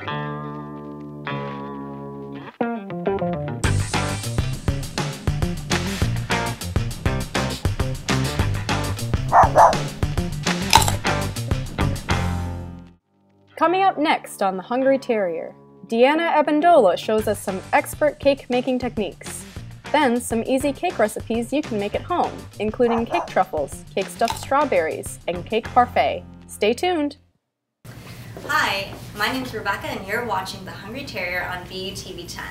Coming up next on The Hungry Terrier, Deanna Abbondola shows us some expert cake-making techniques. Then, some easy cake recipes you can make at home, including cake truffles, cake stuffed strawberries, and cake parfait. Stay tuned! Hi, my name's Rebecca and you're watching The Hungry Terrier on VUTV10.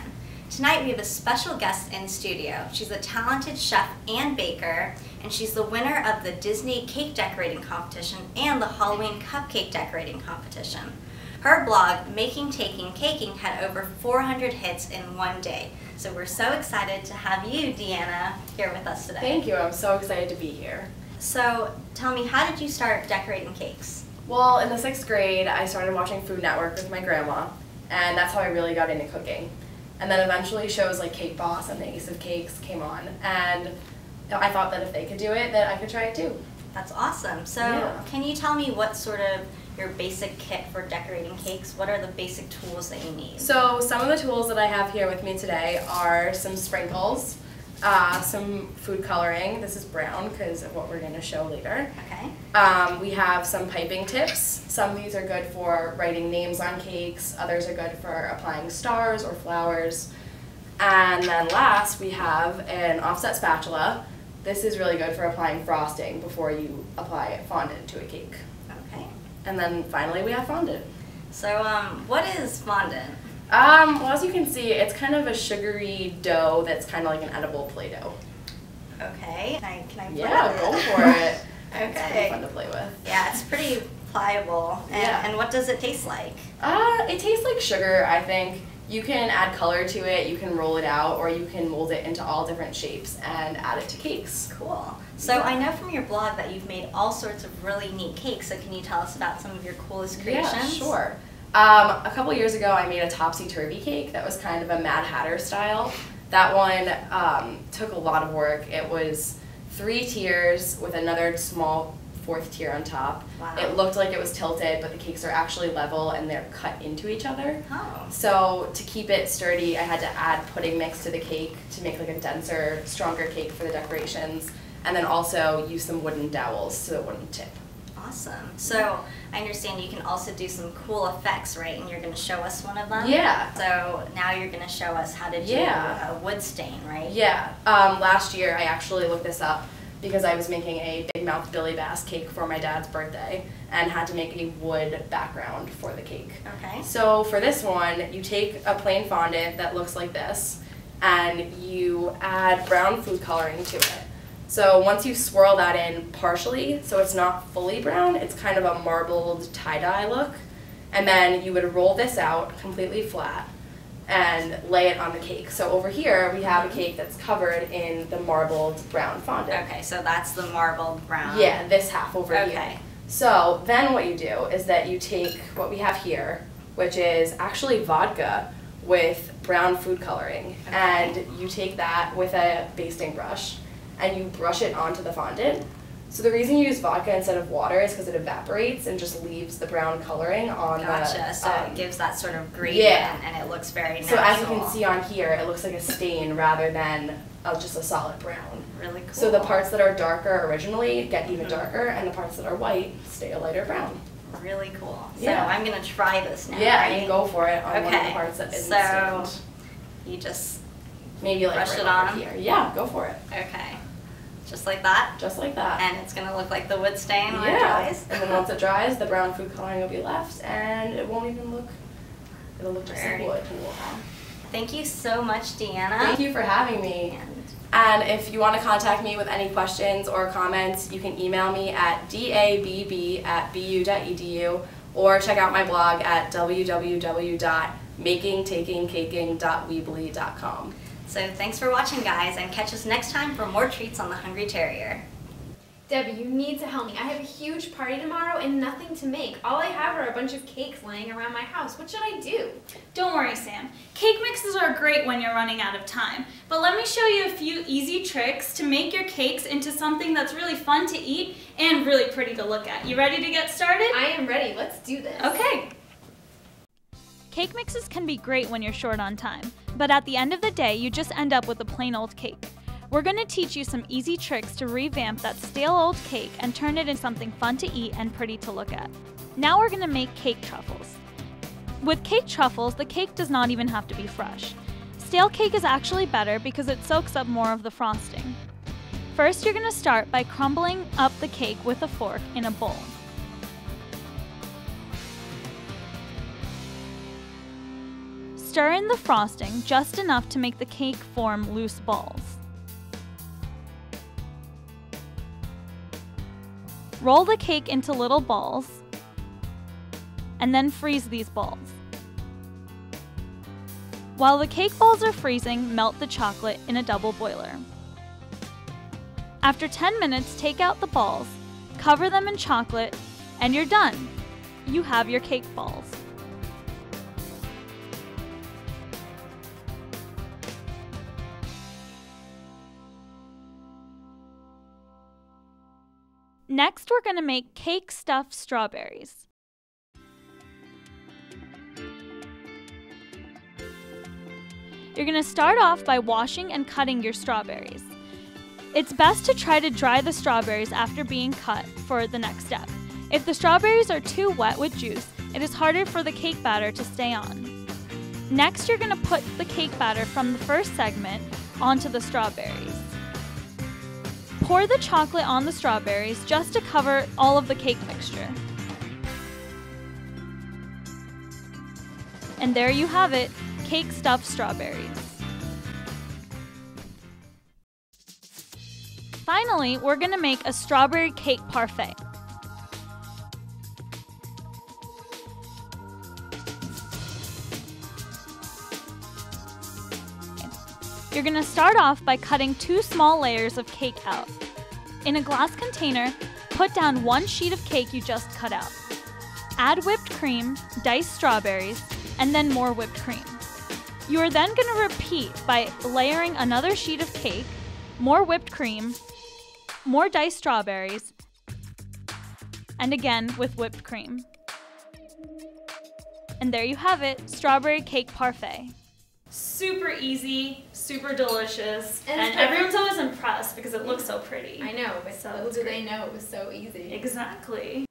Tonight we have a special guest in studio. She's a talented chef and baker, and she's the winner of the Disney Cake Decorating Competition and the Halloween Cupcake Decorating Competition. Her blog, Making, Taking, Caking, had over 400 hits in one day. So we're so excited to have you, Deanna, here with us today. Thank you, I'm so excited to be here. So tell me, how did you start decorating cakes? Well, in the 6th grade, I started watching Food Network with my grandma, and that's how I really got into cooking. And then eventually shows like Cake Boss and the Ace of Cakes came on, and I thought that if they could do it, that I could try it too. That's awesome. So yeah. Can you tell me what sort of your basic kit for decorating cakes? What are the basic tools that you need? So some of the tools that I have here with me today are some sprinkles, some food coloring. This is brown because of what we're going to show later. Okay. We have some piping tips. Some of these are good for writing names on cakes. Others are good for applying stars or flowers. And then last, we have an offset spatula. This is really good for applying frosting before you apply fondant to a cake. Okay. And then finally, we have fondant. So what is fondant? Well, as you can see, it's kind of a sugary dough that's kind of like an edible Play-Doh. Okay. Can I play Yeah, with go it? for it. Okay. It's pretty fun to play with. Yeah, it's pretty pliable. And what does it taste like? It tastes like sugar, I think. You can add color to it, you can roll it out, or you can mold it into all different shapes and add it to cakes. Cool. So I know from your blog that you've made all sorts of really neat cakes, so can you tell us about some of your coolest creations? Yeah, sure. A couple years ago I made a topsy-turvy cake that was kind of a Mad Hatter style. That one took a lot of work. It was 3 tiers with another small 4th tier on top. Wow. It looked like it was tilted, but the cakes are actually level and they're cut into each other. Oh. So to keep it sturdy, I had to add pudding mix to the cake to make like a denser, stronger cake for the decorations, and then also use some wooden dowels so it wouldn't tip. Awesome. So I understand you can also do some cool effects, right? And you're going to show us one of them? Yeah. So now you're going to show us how to do a wood stain, right? Yeah. Last year I actually looked this up because I was making a Big Mouth Billy Bass cake for my dad's birthday and had to make a wood background for the cake. Okay. So for this one, you take a plain fondant that looks like this and you add brown food coloring to it. So once you swirl that in partially, so it's not fully brown, it's kind of a marbled tie-dye look, and then you would roll this out completely flat and lay it on the cake. So over here we have a cake that's covered in the marbled brown fondant. Okay, so that's the marbled brown. Yeah, this half over Okay. here. So then what you do is that you take what we have here, which is actually vodka with brown food coloring, Okay. and you take that with a basting brush and you brush it onto the fondant. So the reason you use vodka instead of water is because it evaporates and just leaves the brown coloring on Gotcha. the... So it gives that sort of gradient and it looks very natural. So as you can see on here, it looks like a stain rather than just a solid brown. Really cool. So the parts that are darker originally get even darker, and the parts that are white stay a lighter brown. Really cool. So Yeah. I'm going to try this now, Yeah, right? you go for it on one of the parts that isn't stained. You just Maybe like brush right it over on? here. Yeah, go for it. Okay. Just like that? Just like that. And it's going to look like the wood stain when it dries? And then once it dries, the brown food coloring will be left, and it won't even look, it'll look just like wood. Thank you so much, Deanna. Thank you for having me. And if you want to contact me with any questions or comments, you can email me at dabb@bu.edu or check out my blog at www.makingtakingcaking.weebly.com. So thanks for watching, guys, and catch us next time for more treats on The Hungry Terrier. Debbie, you need to help me. I have a huge party tomorrow and nothing to make. All I have are a bunch of cakes laying around my house. What should I do? Don't worry, Sam. Cake mixes are great when you're running out of time. But let me show you a few easy tricks to make your cakes into something that's really fun to eat and really pretty to look at. You ready to get started? I am ready. Let's do this. Okay. Cake mixes can be great when you're short on time, but at the end of the day, you just end up with a plain old cake. We're going to teach you some easy tricks to revamp that stale old cake and turn it into something fun to eat and pretty to look at. Now we're going to make cake truffles. With cake truffles, the cake does not even have to be fresh. Stale cake is actually better because it soaks up more of the frosting. First, you're going to start by crumbling up the cake with a fork in a bowl. Stir in the frosting just enough to make the cake form loose balls. Roll the cake into little balls, and then freeze these balls. While the cake balls are freezing, melt the chocolate in a double boiler. After 10 minutes, take out the balls, cover them in chocolate, and you're done. You have your cake balls. Next, we're going to make cake stuffed strawberries. You're going to start off by washing and cutting your strawberries. It's best to try to dry the strawberries after being cut for the next step. If the strawberries are too wet with juice, it is harder for the cake batter to stay on. Next, you're going to put the cake batter from the first segment onto the strawberries. Pour the chocolate on the strawberries just to cover all of the cake mixture. And there you have it, cake stuffed strawberries. Finally, we're going to make a strawberry cake parfait. You're going to start off by cutting 2 small layers of cake out. In a glass container, put down 1 sheet of cake you just cut out. Add whipped cream, diced strawberries, and then more whipped cream. You are then going to repeat by layering another sheet of cake, more whipped cream, more diced strawberries, and again with whipped cream. And there you have it, strawberry cake parfait. Super easy, super delicious, and it's everyone's always impressed because it looks so pretty. I know, but So little it's do great. they know it was so easy. Exactly.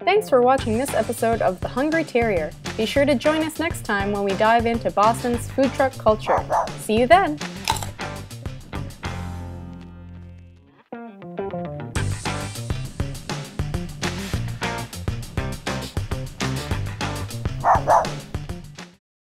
Thanks for watching this episode of The Hungry Terrier. Be sure to join us next time when we dive into Boston's food truck culture. See you then!